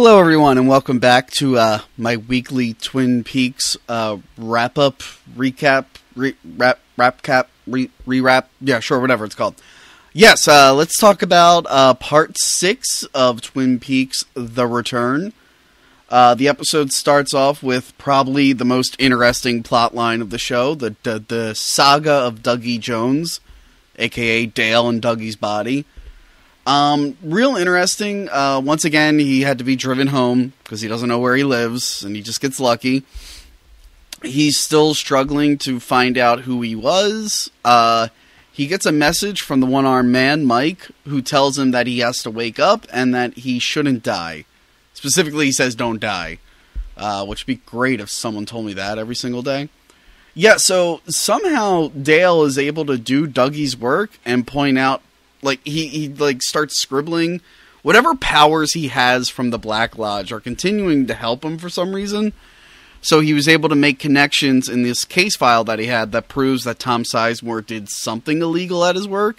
Hello everyone and welcome back to my weekly Twin Peaks wrap-up, recap, rewrap, yeah, sure, whatever it's called. Yes, let's talk about part 6 of Twin Peaks The Return. The episode starts off with probably the most interesting plot line of the show, the saga of Dougie Jones, aka Dale and Dougie's body. Real interesting. Once again, he had to be driven home because he doesn't know where he lives, and he just gets lucky. He's still struggling to find out who he was. He gets a message from the one-armed man, Mike, who tells him that he has to wake up and that he shouldn't die. Specifically, he says don't die, which would be great if someone told me that every single day. Yeah, so somehow Dale is able to do Dougie's work and point out, like, he starts scribbling. Whatever powers he has from the Black Lodge are continuing to help him for some reason. So he was able to make connections in this case file that he had that proves that Tom Sizemore did something illegal at his work.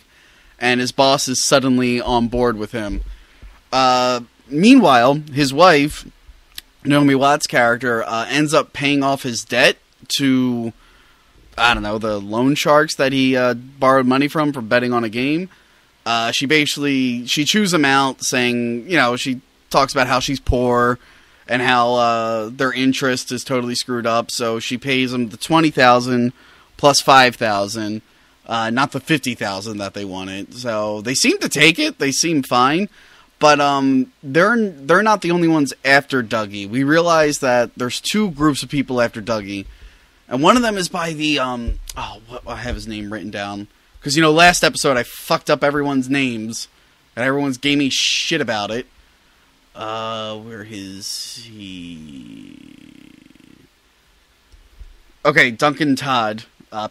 And his boss is suddenly on board with him. Meanwhile, his wife, Naomi Watts' character, ends up paying off his debt to, I don't know, the loan sharks that he borrowed money from for betting on a game. She chews him out, saying, you know, she talks about how she's poor and how their interest is totally screwed up. So she pays him the $20,000 plus $5,000, not the $50,000 that they wanted. So they seem to take it. They seem fine, but they're not the only ones after Dougie. We realize that there's two groups of people after Dougie, and one of them is by the I have his name written down. Because, you know, last episode I fucked up everyone's names, and everyone's gave me shit about it. Where is he? Okay, Duncan Todd,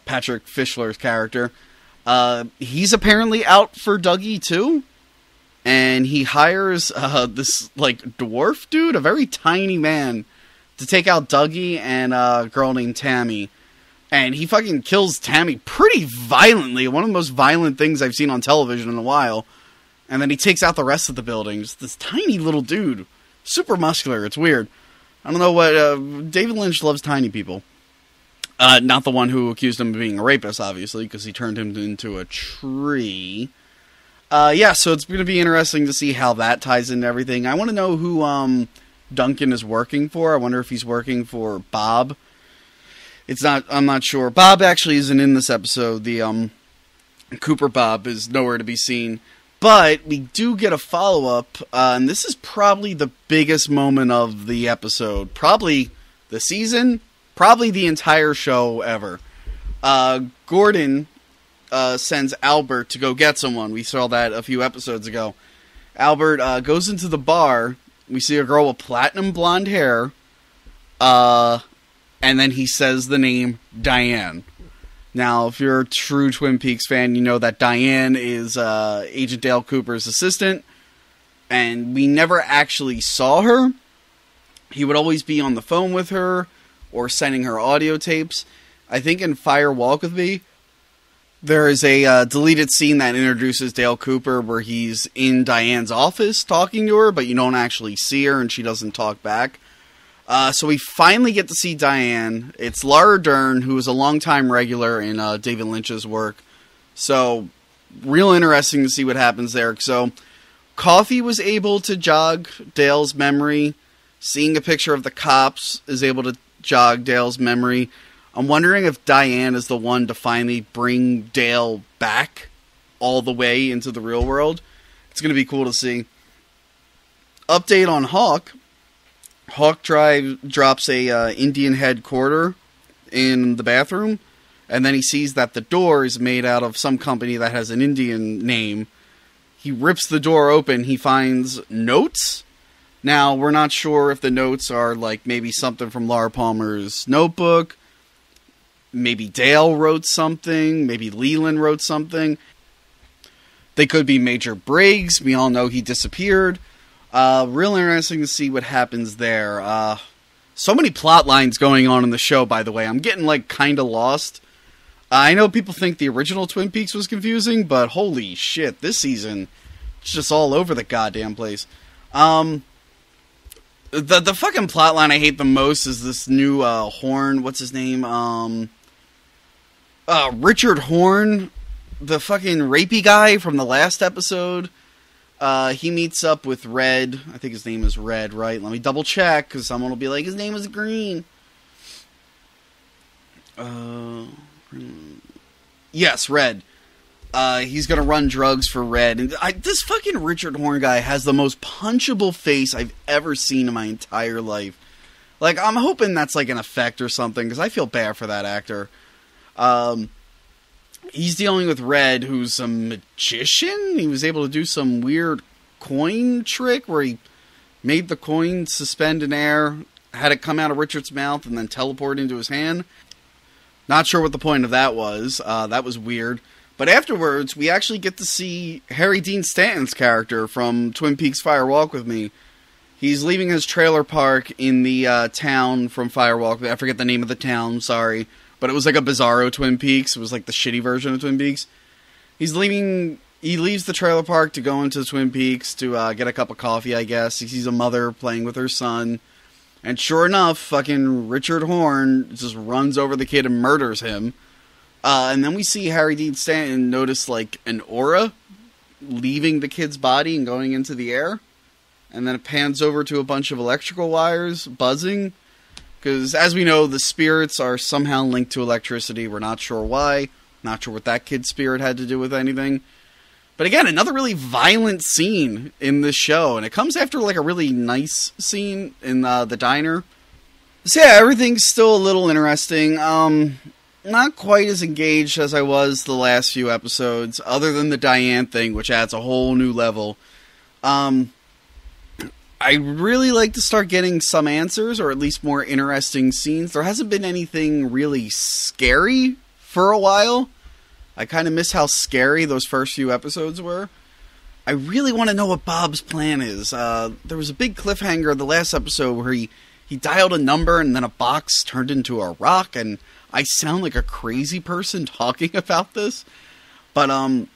Patrick Fischler's character. He's apparently out for Dougie, too. And he hires this, like, dwarf dude, a very tiny man, to take out Dougie and a girl named Tammy. And he fucking kills Tammy pretty violently. One of the most violent things I've seen on television in a while. And then he takes out the rest of the building. Just this tiny little dude. Super muscular. It's weird. I don't know what... David Lynch loves tiny people. Not the one who accused him of being a rapist, obviously, because he turned him into a tree. Yeah, so it's going to be interesting to see how that ties into everything. I want to know who Duncan is working for. I wonder if he's working for Bob. I'm not sure. Bob actually isn't in this episode. The, Cooper Bob is nowhere to be seen. But we do get a follow-up, and this is probably the biggest moment of the episode. Probably the season, probably the entire show ever. Gordon, sends Albert to go get someone. We saw that a few episodes ago. Albert, goes into the bar. We see a girl with platinum blonde hair, and then he says the name Diane. Now, if you're a true Twin Peaks fan, you know that Diane is Agent Dale Cooper's assistant. And we never actually saw her. He would always be on the phone with her or sending her audio tapes. I think in Fire Walk With Me, there is a deleted scene that introduces Dale Cooper where he's in Diane's office talking to her, but you don't actually see her and she doesn't talk back. So we finally get to see Diane. It's Laura Dern, who is a longtime regular in David Lynch's work. So, real interesting to see what happens there. So, Coffee was able to jog Dale's memory. Seeing a picture of the cops is able to jog Dale's memory. I'm wondering if Diane is the one to finally bring Dale back all the way into the real world. It's going to be cool to see. Update on Hawk. Hawk drops a Indian head quarter in the bathroom, and then he sees that the door is made out of some company that has an Indian name. He rips the door open. He finds notes. Now, we're not sure if the notes are like maybe something from Laura Palmer's notebook. Maybe Dale wrote something. Maybe Leland wrote something. They could be Major Briggs. We all know he disappeared. Real interesting to see what happens there. So many plot lines going on in the show, by the way. I'm getting, like, kind of lost. I know people think the original Twin Peaks was confusing, but holy shit, this season, it's just all over the goddamn place. The fucking plotline I hate the most is this new Horn. What's his name? Richard Horn, the fucking rapey guy from the last episode. He meets up with Red. I think his name is Red, right? Let me double check, because someone will be like, his name is Green. Yes, Red. He's gonna run drugs for Red. And this fucking Richard Horn guy has the most punchable face I've ever seen in my entire life. Like, I'm hoping that's like an effect or something, because I feel bad for that actor. He's dealing with Red, who's a magician. He was able to do some weird coin trick where he made the coin suspend in air, had it come out of Richard's mouth, and then teleport into his hand. Not sure what the point of that was. That was weird. But afterwards, we actually get to see Harry Dean Stanton's character from Twin Peaks Fire Walk with Me. He's leaving his trailer park in the town from Fire Walk. I forget the name of the town, sorry. But it was like a bizarro Twin Peaks. It was like the shitty version of Twin Peaks. He leaves the trailer park to go into Twin Peaks to get a cup of coffee, I guess. He sees a mother playing with her son. And sure enough, fucking Richard Horn just runs over the kid and murders him. And then we see Harry Dean Stanton notice, like, an aura leaving the kid's body and going into the air. And then it pans over to a bunch of electrical wires buzzing. Because, as we know, the spirits are somehow linked to electricity. We're not sure why. Not sure what that kid's spirit had to do with anything. But again, another really violent scene in this show. And it comes after, like, a really nice scene in the diner. So yeah, everything's still a little interesting. Not quite as engaged as I was the last few episodes, other than the Diane thing, which adds a whole new level. I really like to start getting some answers, or at least more interesting scenes. There hasn't been anything really scary for a while. I kind of miss how scary those first few episodes were. I really want to know what Bob's plan is. There was a big cliffhanger in the last episode where he dialed a number and then a box turned into a rock, and I sound like a crazy person talking about this. But I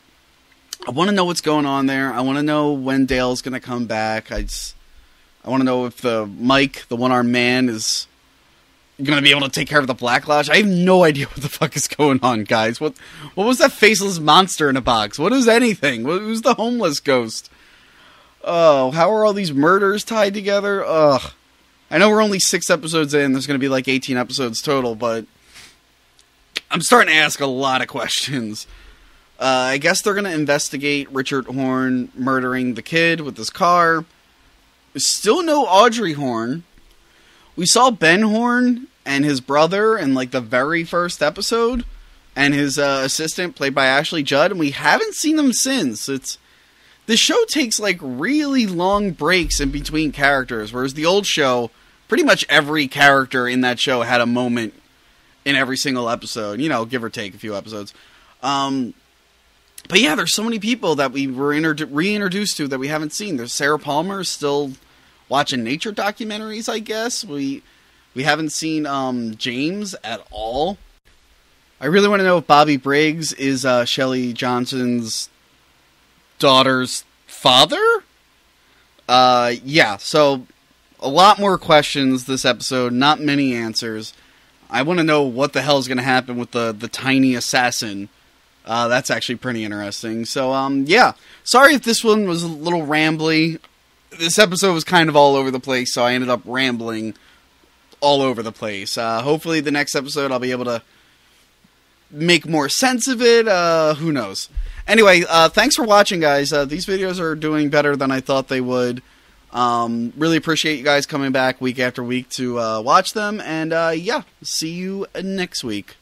want to know what's going on there. I want to know when Dale's going to come back. I want to know if the Mike, the one-armed man, is going to be able to take care of the Black Lodge. I have no idea what the fuck is going on, guys. What was that faceless monster in a box? What is anything? Who's the homeless ghost? Oh, how are all these murders tied together? Ugh. I know we're only 6 episodes in. There's going to be like 18 episodes total, but I'm starting to ask a lot of questions. I guess they're going to investigate Richard Horn murdering the kid with his car. There's still no Audrey Horn. We saw Ben Horn and his brother in like the very first episode, and his assistant played by Ashley Judd, and we haven't seen them since. The show takes like really long breaks in between characters, whereas the old show, pretty much every character in that show had a moment in every single episode, you know, give or take a few episodes. But yeah, there's so many people that we were reintroduced to that we haven't seen. There's Sarah Palmer still watching nature documentaries, I guess. We haven't seen James at all. I really want to know if Bobby Briggs is Shelley Johnson's daughter's father? Yeah, so a lot more questions this episode, not many answers. I want to know what the hell is going to happen with the tiny assassin. That's actually pretty interesting. So, yeah. Sorry if this one was a little rambly. This episode was kind of all over the place, so I ended up rambling all over the place. Hopefully the next episode I'll be able to make more sense of it. Who knows? Anyway, thanks for watching, guys. These videos are doing better than I thought they would. Really appreciate you guys coming back week after week to watch them. And, yeah, see you next week.